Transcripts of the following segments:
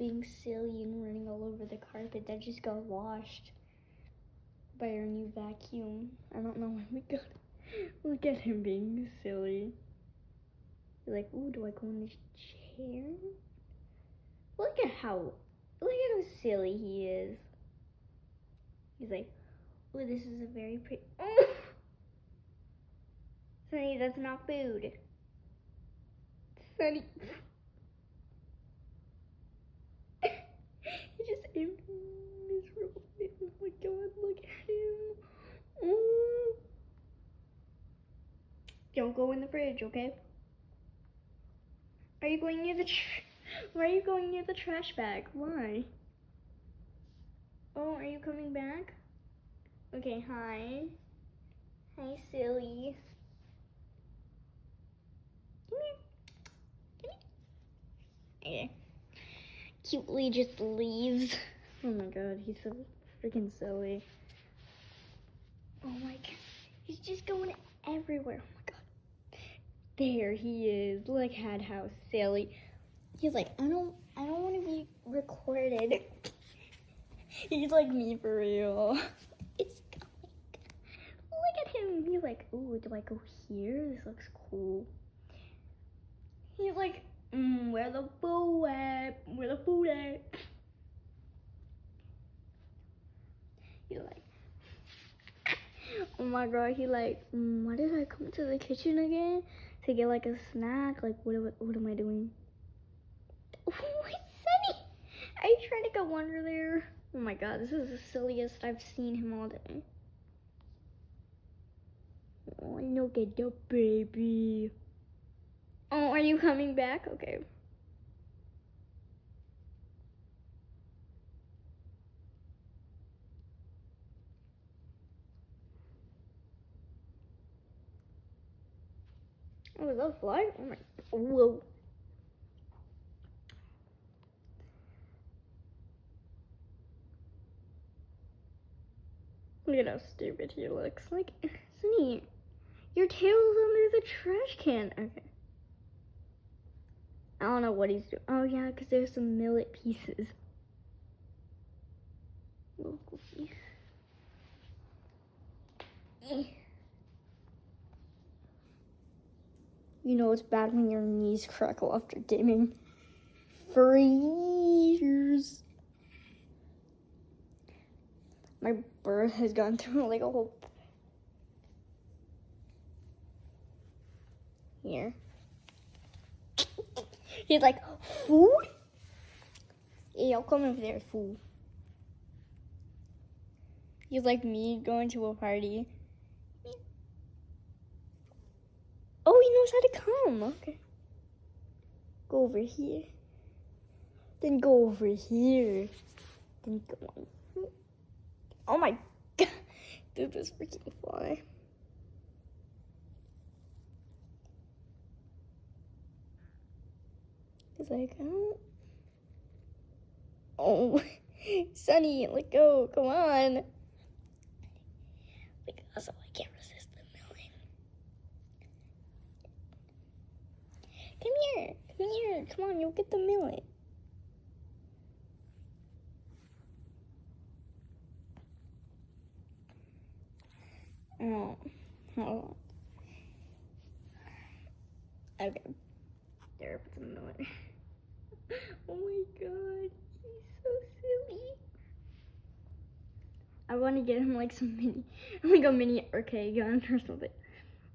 being silly and running all over the carpet that just got washed by our new vacuum. I don't know when we got it. Look at him being silly. He's like, ooh, do I go in this chair? Look at how silly he is. He's like, ooh, this is a very pretty. Oh! Sonny, that's not food. Sonny. He just ate miserable. Oh my god, look at him. Oh. Don't go in the fridge, okay? Are you going near the Why are you going near the trash bag? Why? Oh, are you coming back? Okay, hi. Hi, silly. Come here. Okay. Cutely just leaves. Oh my god, he's so freaking silly. Oh my god. He's just going everywhere. Oh my god. There he is. Look at how silly. He's like, I don't want to be recorded. He's like me for real. It's look at him. He's like, ooh, do I go here? This looks cool. He's like, where the food at? Where the food at? He's like, oh my god. He like, why did I come to the kitchen again? To get like a snack? Like, what am I doing? Oh, Sonny! Are you trying to go under there? Oh my god, this is the silliest I've seen him all day. Oh, look at the baby. Oh, are you coming back? Okay. Oh, is that a fly? Oh my, whoa. Look at how stupid he looks. Like, Sonny, your tail's under the trash can. Okay. I don't know what he's doing. Oh yeah, because there's some millet pieces. Little goofy. You know it's bad when your knees crackle after gaming for years. My bird has gone through like a whole... Here. He's like, food? Yeah, I'll come over there, food. He's like me going to a party. Oh, he knows how to come. Okay. Go over here. Then go over here. Then go on. Oh my god. Dude, this freaking fly. He's like, oh. Oh. Sonny, let go. Come on. Because I can't resist the milling. Come here. Come here. Come on, you'll get the millet. Oh, hold on. Okay. There, put some millet. Oh my god, he's so silly. I want to get him like some mini, like a mini arcade gun or something.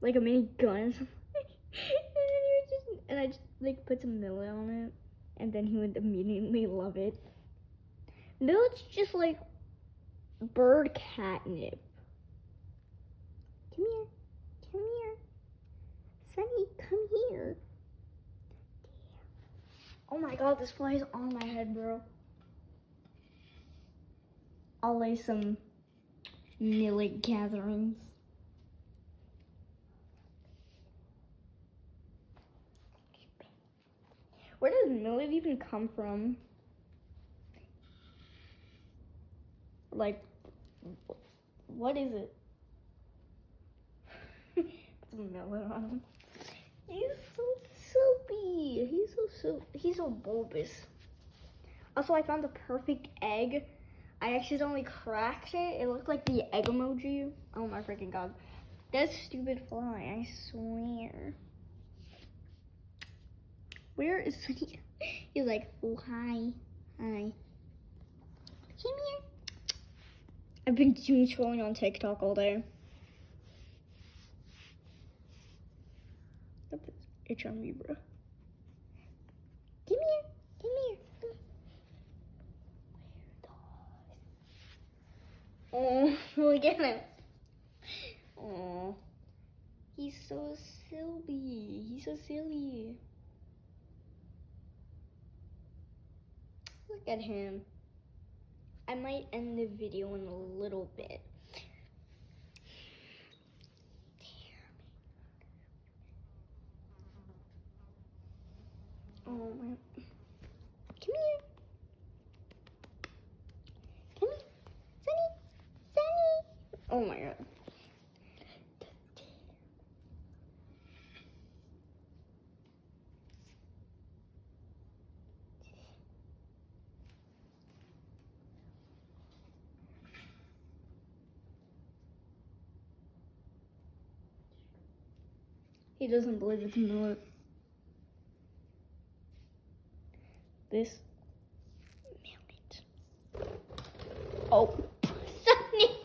Like a mini gun or something. And I just like put some millet on it. And then he would immediately love it. Millet's just like bird catnip. Come here. Come here. Sonny, come here. Oh my god, this fly is on my head, bro. I'll lay some millet gatherings. Where does millet even come from? Like, what is it? Put some millet on him. He's so soapy. He's so bulbous. Also, I found the perfect egg. I accidentally cracked it. It looked like the egg emoji. Oh my freaking god. That stupid fly, I swear. Where is Sunny? He's like, oh, hi. Hi. Come here. I've been doom scrolling on TikTok all day. It's on me, bro. Come here. Come here. Oh, look at him. Oh, he's so silly. He's so silly. Look at him. I might end the video in a little bit. Oh my. Come here. Come here. Sunny. Sunny. Oh my god. He doesn't believe it's not. This. Oh, Sunny.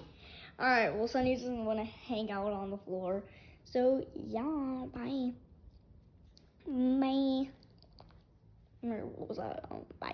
Alright, well, Sunny doesn't want to hang out on the floor. So, yeah, bye. Bye. What was that? Bye.